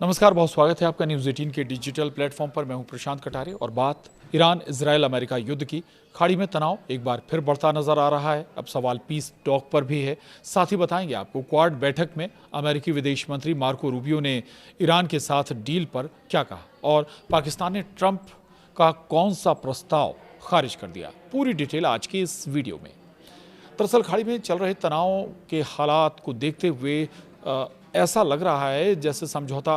नमस्कार, बहुत स्वागत है आपका न्यूज़ 18 के डिजिटल प्लेटफॉर्म पर। मैं हूं प्रशांत कटारे और बात ईरान इजराइल अमेरिका युद्ध की। खाड़ी में तनाव एक बार फिर बढ़ता नजर आ रहा है। अब सवाल पीस टॉक पर भी है। साथ ही बताएंगे आपको क्वाड बैठक में अमेरिकी विदेश मंत्री मार्को रूबियो ने ईरान के साथ डील पर क्या कहा और पाकिस्तान ने ट्रंप का कौन सा प्रस्ताव खारिज कर दिया। पूरी डिटेल आज की इस वीडियो में। दरअसल खाड़ी में चल रहे तनाव के हालात को देखते हुए ऐसा लग रहा है जैसे समझौता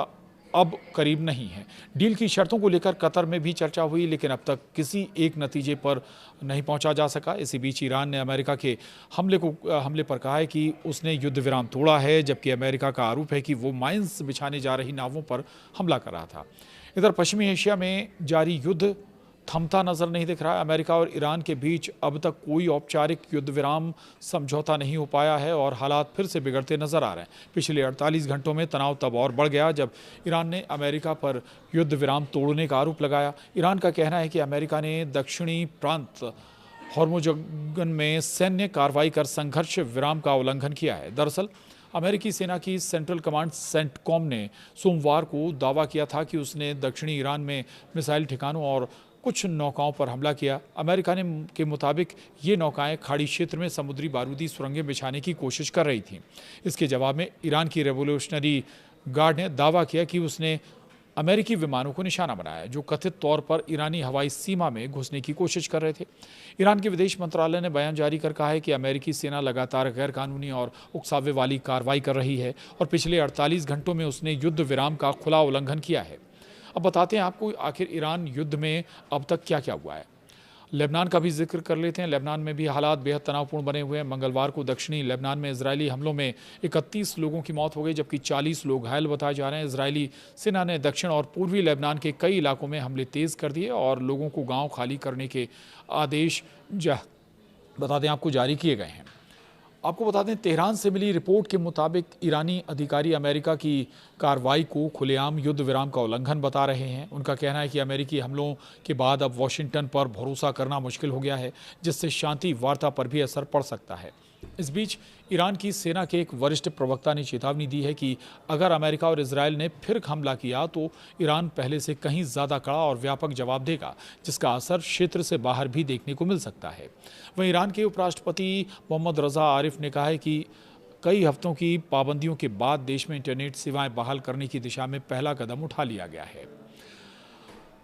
अब करीब नहीं है। डील की शर्तों को लेकर कतर में भी चर्चा हुई, लेकिन अब तक किसी एक नतीजे पर नहीं पहुंचा जा सका। इसी बीच ईरान ने अमेरिका के हमले पर कहा है कि उसने युद्ध विराम तोड़ा है, जबकि अमेरिका का आरोप है कि वो माइंस बिछाने जा रही नावों पर हमला कर रहा था। इधर पश्चिमी एशिया में जारी युद्ध थमता नजर नहीं दिख रहा है। अमेरिका और ईरान के बीच अब तक कोई औपचारिक युद्ध विराम समझौता नहीं हो पाया है और हालात फिर से बिगड़ते नजर आ रहे हैं। पिछले 48 घंटों में तनाव तब और बढ़ गया जब ईरान ने अमेरिका पर युद्ध विराम तोड़ने का आरोप लगाया। ईरान का कहना है कि अमेरिका ने दक्षिणी प्रांत होर्मुजगन में सैन्य कार्रवाई कर संघर्ष विराम का उल्लंघन किया है। दरअसल अमेरिकी सेना की सेंट्रल कमांड सेंटकॉम ने सोमवार को दावा किया था कि उसने दक्षिणी ईरान में मिसाइल ठिकानों और कुछ नौकाओं पर हमला किया। अमेरिका के मुताबिक ये नौकाएं खाड़ी क्षेत्र में समुद्री बारूदी सुरंगें बिछाने की कोशिश कर रही थीं। इसके जवाब में ईरान की रेवोल्यूशनरी गार्ड ने दावा किया कि उसने अमेरिकी विमानों को निशाना बनाया जो कथित तौर पर ईरानी हवाई सीमा में घुसने की कोशिश कर रहे थे। ईरान के विदेश मंत्रालय ने बयान जारी कर कहा है कि अमेरिकी सेना लगातार गैरकानूनी और उकसावे वाली कार्रवाई कर रही है और पिछले 48 घंटों में उसने युद्ध विराम का खुला उल्लंघन किया है। अब बताते हैं आपको आखिर ईरान युद्ध में अब तक क्या क्या हुआ है। लेबनान का भी जिक्र कर लेते हैं। लेबनान में भी हालात बेहद तनावपूर्ण बने हुए हैं। मंगलवार को दक्षिणी लेबनान में इजरायली हमलों में 31 लोगों की मौत हो गई, जबकि 40 लोग घायल बताए जा रहे हैं। इजरायली सेना ने दक्षिण और पूर्वी लेबनान के कई इलाकों में हमले तेज कर दिए और लोगों को गांव खाली करने के आदेश बता दें आपको जारी किए गए हैं। आपको बता दें, तेहरान से मिली रिपोर्ट के मुताबिक ईरानी अधिकारी अमेरिका की कार्रवाई को खुलेआम युद्ध विराम का उल्लंघन बता रहे हैं। उनका कहना है कि अमेरिकी हमलों के बाद अब वॉशिंगटन पर भरोसा करना मुश्किल हो गया है, जिससे शांति वार्ता पर भी असर पड़ सकता है। इस बीच ईरान की सेना के एक वरिष्ठ प्रवक्ता ने चेतावनी दी है कि अगर अमेरिका और इजरायल ने फिर हमला किया तो ईरान पहले से कहीं ज़्यादा कड़ा और व्यापक जवाब देगा, जिसका असर क्षेत्र से बाहर भी देखने को मिल सकता है। वहीं ईरान के उपराष्ट्रपति मोहम्मद रजा आरिफ ने कहा है कि कई हफ्तों की पाबंदियों के बाद देश में इंटरनेट सेवाएं बहाल करने की दिशा में पहला कदम उठा लिया गया है।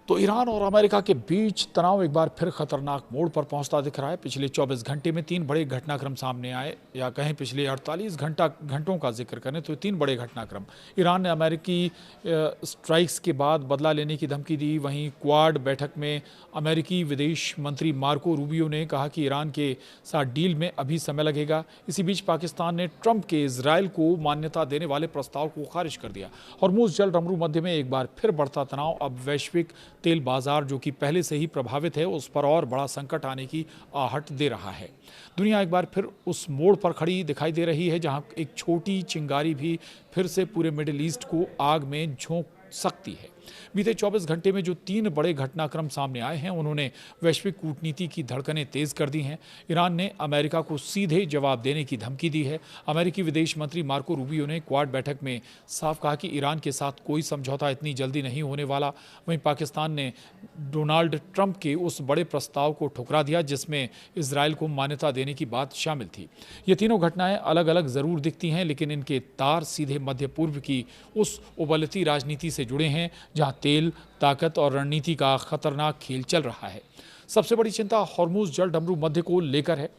तो ईरान और अमेरिका के बीच तनाव एक बार फिर खतरनाक मोड़ पर पहुंचता दिख रहा है। पिछले 24 घंटे में 3 बड़े घटनाक्रम सामने आए, या कहें पिछले 48 घंटों का जिक्र करें तो 3 बड़े घटनाक्रम। ईरान ने अमेरिकी स्ट्राइक्स के बाद बदला लेने की धमकी दी। वहीं क्वाड बैठक में अमेरिकी विदेश मंत्री मार्को रूबियो ने कहा कि ईरान के साथ डील में अभी समय लगेगा। इसी बीच पाकिस्तान ने ट्रंप के इजरायल को मान्यता देने वाले प्रस्ताव को खारिज कर दिया। हॉर्मुज़ जल रमरू मध्य में एक बार फिर बढ़ता तनाव अब वैश्विक तेल बाजार, जो कि पहले से ही प्रभावित है, उस पर और बड़ा संकट आने की आहट दे रहा है। दुनिया एक बार फिर उस मोड़ पर खड़ी दिखाई दे रही है जहां एक छोटी चिंगारी भी फिर से पूरे मिडिल ईस्ट को आग में झोंक सकती है। बीते 24 घंटे में जो 3 बड़े घटनाक्रम सामने आए हैं, उन्होंने वैश्विक कूटनीति की धड़कनें तेज कर दी हैं। ईरान ने अमेरिका को सीधे जवाब देने की धमकी दी है। अमेरिकी विदेश मंत्री मार्को रूबियो ने क्वाड बैठक में साफ कहा कि ईरान के साथ कोई समझौता इतनी जल्दी नहीं होने वाला। वहीं पाकिस्तान ने डोनाल्ड ट्रंप के उस बड़े प्रस्ताव को ठुकरा दिया जिसमें इजरायल को मान्यता देने की बात शामिल थी। ये तीनों घटनाएं अलग अलग जरूर दिखती हैं, लेकिन इनके तार सीधे मध्य पूर्व की उस उबलती राजनीति से जुड़े हैं जहां तेल, ताकत और रणनीति का खतरनाक खेल चल रहा है। सबसे बड़ी चिंता हॉर्मुज़ जल डमरू मध्य को लेकर है।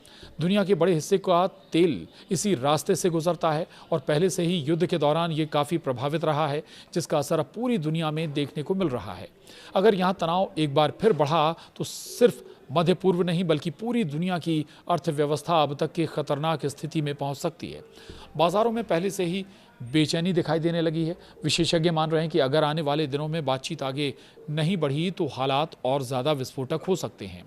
दुनिया के बड़े हिस्से का तेल इसी रास्ते से गुजरता है और पहले से ही युद्ध के दौरान ये काफ़ी प्रभावित रहा है, जिसका असर अब पूरी दुनिया में देखने को मिल रहा है। अगर यहाँ तनाव एक बार फिर बढ़ा तो सिर्फ मध्य पूर्व नहीं बल्कि पूरी दुनिया की अर्थव्यवस्था अब तक की खतरनाक स्थिति में पहुंच सकती है। बाजारों में पहले से ही बेचैनी दिखाई देने लगी है। विशेषज्ञ मान रहे हैं कि अगर आने वाले दिनों में बातचीत आगे नहीं बढ़ी तो हालात और ज़्यादा विस्फोटक हो सकते हैं।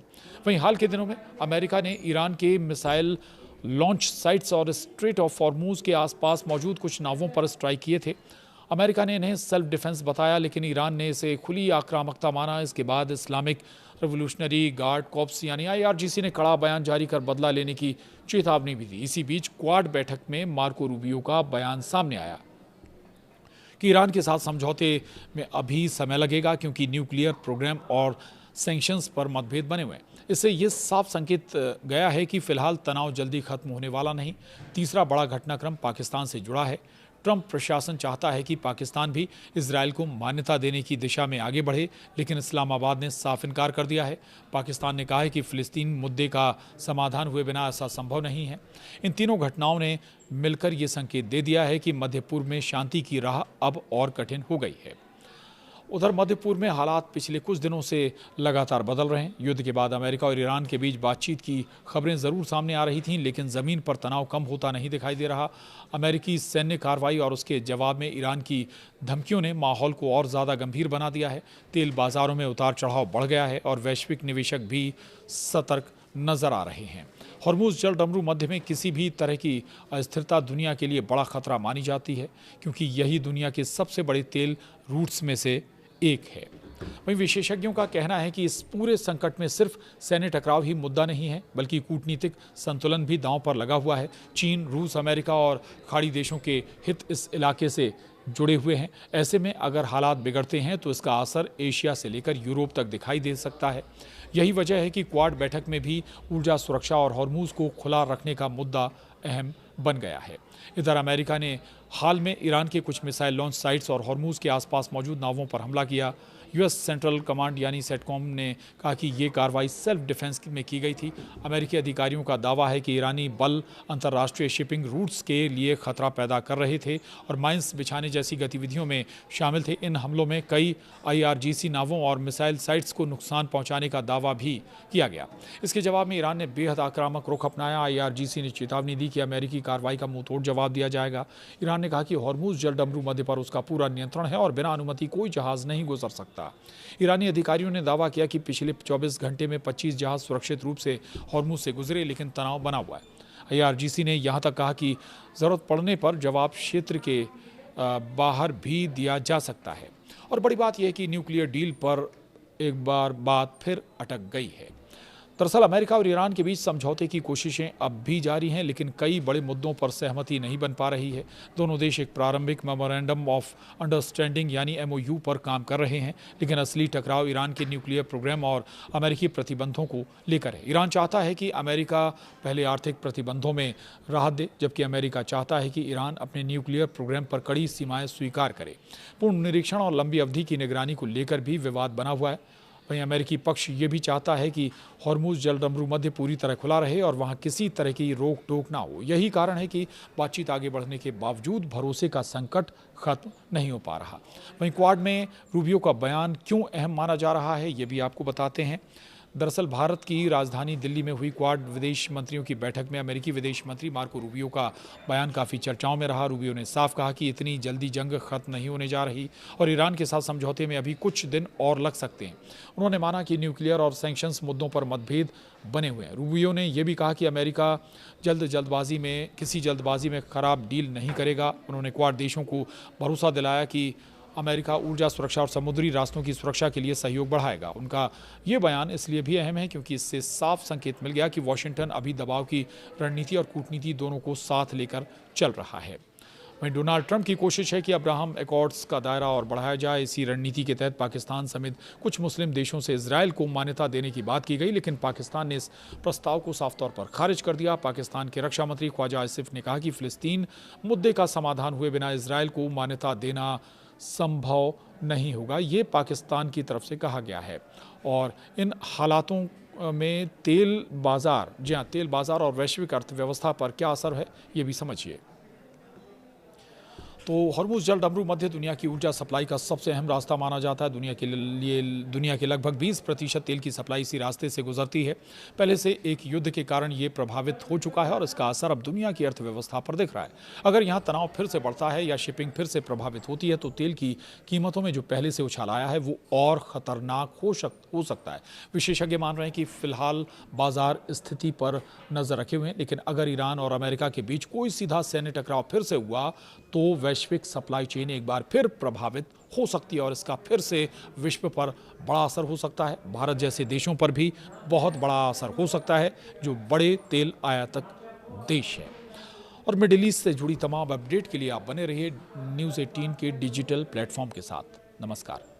वहीं हाल के दिनों में अमेरिका ने ईरान के मिसाइल लॉन्च साइट्स और स्ट्रेट ऑफ हॉर्मुज़ के आसपास मौजूद कुछ नावों पर स्ट्राइक किए थे। अमेरिका ने इन्हें सेल्फ डिफेंस बताया, लेकिन ईरान ने इसे खुली आक्रामकता माना। इसके बाद इस्लामिक रेवोल्यूशनरी गार्ड कॉर्प्स यानी IRGC ने कड़ा बयान जारी कर बदला लेने की चेतावनी भी दी। इसी बीच क्वाड बैठक में मार्को रूबियो का बयान सामने आया कि ईरान के साथ समझौते में अभी समय लगेगा क्योंकि न्यूक्लियर प्रोग्राम और सैंक्शंस पर मतभेद बने हुए हैं। इससे ये साफ संकेत गया है कि फिलहाल तनाव जल्दी खत्म होने वाला नहीं। तीसरा बड़ा घटनाक्रम पाकिस्तान से जुड़ा है। ट्रंप प्रशासन चाहता है कि पाकिस्तान भी इजरायल को मान्यता देने की दिशा में आगे बढ़े, लेकिन इस्लामाबाद ने साफ इनकार कर दिया है। पाकिस्तान ने कहा है कि फिलिस्तीन मुद्दे का समाधान हुए बिना ऐसा संभव नहीं है। इन तीनों घटनाओं ने मिलकर ये संकेत दे दिया है कि मध्य पूर्व में शांति की राह अब और कठिन हो गई है। उधर मध्य पूर्व में हालात पिछले कुछ दिनों से लगातार बदल रहे हैं। युद्ध के बाद अमेरिका और ईरान के बीच बातचीत की खबरें ज़रूर सामने आ रही थीं, लेकिन ज़मीन पर तनाव कम होता नहीं दिखाई दे रहा। अमेरिकी सैन्य कार्रवाई और उसके जवाब में ईरान की धमकियों ने माहौल को और ज़्यादा गंभीर बना दिया है। तेल बाज़ारों में उतार चढ़ाव बढ़ गया है और वैश्विक निवेशक भी सतर्क नजर आ रहे हैं। हॉर्मुज़ जल डमरू मध्य में किसी भी तरह की अस्थिरता दुनिया के लिए बड़ा खतरा मानी जाती है, क्योंकि यही दुनिया के सबसे बड़े तेल रूट्स में से एक है। वहीं विशेषज्ञों का कहना है कि इस पूरे संकट में सिर्फ सैन्य टकराव ही मुद्दा नहीं है, बल्कि कूटनीतिक संतुलन भी दांव पर लगा हुआ है। चीन, रूस, अमेरिका और खाड़ी देशों के हित इस इलाके से जुड़े हुए हैं। ऐसे में अगर हालात बिगड़ते हैं तो इसका असर एशिया से लेकर यूरोप तक दिखाई दे सकता है। यही वजह है कि क्वाड बैठक में भी ऊर्जा सुरक्षा और हॉर्मुज़ को खुला रखने का मुद्दा अहम बन गया है। इधर अमेरिका ने हाल में ईरान के कुछ मिसाइल लॉन्च साइट्स और हॉर्मुज़ के आसपास मौजूद नावों पर हमला किया। यूएस सेंट्रल कमांड यानी सेटकॉम ने कहा कि ये कार्रवाई सेल्फ डिफेंस में की गई थी। अमेरिकी अधिकारियों का दावा है कि ईरानी बल अंतर्राष्ट्रीय शिपिंग रूट्स के लिए खतरा पैदा कर रहे थे और माइंस बिछाने जैसी गतिविधियों में शामिल थे। इन हमलों में कई IRGC नावों और मिसाइल साइट्स को नुकसान पहुंचाने का दावा भी किया गया। इसके जवाब में ईरान ने बेहद आक्रामक रुख अपनाया। IRGC ने चेतावनी दी कि अमेरिकी कार्रवाई का मुंहतोड़ जवाब दिया जाएगा। ईरान ने कहा कि हॉर्मुज़ जल डमरू मध्य पर उसका पूरा नियंत्रण है और बिना अनुमति कोई जहाज नहीं गुजर सकता। ईरानी अधिकारियों ने दावा किया कि पिछले 24 घंटे में 25 जहाज सुरक्षित रूप से हॉर्मुज़ से गुजरे, लेकिन तनाव बना हुआ है। IRGC ने यहां तक कहा कि जरूरत पड़ने पर जवाब क्षेत्र के बाहर भी दिया जा सकता है। और बड़ी बात यह है कि न्यूक्लियर डील पर एक बार बात फिर अटक गई है। दरअसल अमेरिका और ईरान के बीच समझौते की कोशिशें अब भी जारी हैं, लेकिन कई बड़े मुद्दों पर सहमति नहीं बन पा रही है। दोनों देश एक प्रारंभिक मेमोरेंडम ऑफ अंडरस्टैंडिंग यानी MOU पर काम कर रहे हैं, लेकिन असली टकराव ईरान के न्यूक्लियर प्रोग्राम और अमेरिकी प्रतिबंधों को लेकर है। ईरान चाहता है कि अमेरिका पहले आर्थिक प्रतिबंधों में राहत दे, जबकि अमेरिका चाहता है कि ईरान अपने न्यूक्लियर प्रोग्राम पर कड़ी सीमाएं स्वीकार करे। पूर्ण निरीक्षण और लंबी अवधि की निगरानी को लेकर भी विवाद बना हुआ है। वहीं अमेरिकी पक्ष ये भी चाहता है कि हॉर्मुज़ जल डमरू मध्य पूरी तरह खुला रहे और वहां किसी तरह की रोक टोक ना हो। यही कारण है कि बातचीत आगे बढ़ने के बावजूद भरोसे का संकट खत्म नहीं हो पा रहा। वहीं क्वाड में रूबियो का बयान क्यों अहम माना जा रहा है, ये भी आपको बताते हैं। दरअसल भारत की राजधानी दिल्ली में हुई क्वाड विदेश मंत्रियों की बैठक में अमेरिकी विदेश मंत्री मार्को रूबियो का बयान काफ़ी चर्चाओं में रहा। रूबियो ने साफ कहा कि इतनी जल्दी जंग खत्म नहीं होने जा रही और ईरान के साथ समझौते में अभी कुछ दिन और लग सकते हैं। उन्होंने माना कि न्यूक्लियर और सैंक्शंस मुद्दों पर मतभेद बने हुए हैं। रूबियो ने यह भी कहा कि अमेरिका किसी जल्दबाजी में खराब डील नहीं करेगा। उन्होंने क्वाड देशों को भरोसा दिलाया कि अमेरिका ऊर्जा सुरक्षा और समुद्री रास्तों की सुरक्षा के लिए सहयोग बढ़ाएगा। उनका ये बयान इसलिए भी अहम है क्योंकि इससे साफ संकेत मिल गया कि वॉशिंगटन अभी दबाव की रणनीति और कूटनीति दोनों को साथ लेकर चल रहा है। वहीं डोनाल्ड ट्रंप की कोशिश है कि अब्राहम एकॉर्ड्स का दायरा और बढ़ाया जाए। इसी रणनीति के तहत पाकिस्तान समेत कुछ मुस्लिम देशों से इजरायल को मान्यता देने की बात की गई, लेकिन पाकिस्तान ने इस प्रस्ताव को साफ तौर पर खारिज कर दिया। पाकिस्तान के रक्षा मंत्री ख्वाजा आसिफ ने कहा कि फिलिस्तीन मुद्दे का समाधान हुए बिना इजरायल को मान्यता देना संभव नहीं होगा। ये पाकिस्तान की तरफ से कहा गया है। और इन हालातों में तेल बाजार और वैश्विक अर्थव्यवस्था पर क्या असर है, ये भी समझिए। तो हॉर्मुज़ जल डमरू मध्य दुनिया की ऊर्जा सप्लाई का सबसे अहम रास्ता माना जाता है। दुनिया के लगभग 20% तेल की सप्लाई इसी रास्ते से गुजरती है। पहले से एक युद्ध के कारण ये प्रभावित हो चुका है और इसका असर अब दुनिया की अर्थव्यवस्था पर दिख रहा है। अगर यहाँ तनाव फिर से बढ़ता है या शिपिंग फिर से प्रभावित होती है तो तेल की कीमतों में जो पहले से उछाल आया है वो और ख़तरनाक हो सकता है। विशेषज्ञ मान रहे हैं कि फिलहाल बाजार स्थिति पर नज़र रखे हुए हैं, लेकिन अगर ईरान और अमेरिका के बीच कोई सीधा सैन्य टकराव फिर से हुआ तो वैश्विक सप्लाई चेन एक बार फिर प्रभावित हो सकती है और इसका फिर से विश्व पर बड़ा असर हो सकता है। भारत जैसे देशों पर भी बहुत बड़ा असर हो सकता है जो बड़े तेल आयातक देश है। और मिडिल ईस्ट से जुड़ी तमाम अपडेट के लिए आप बने रहिए न्यूज़ 18 के डिजिटल प्लेटफॉर्म के साथ। नमस्कार।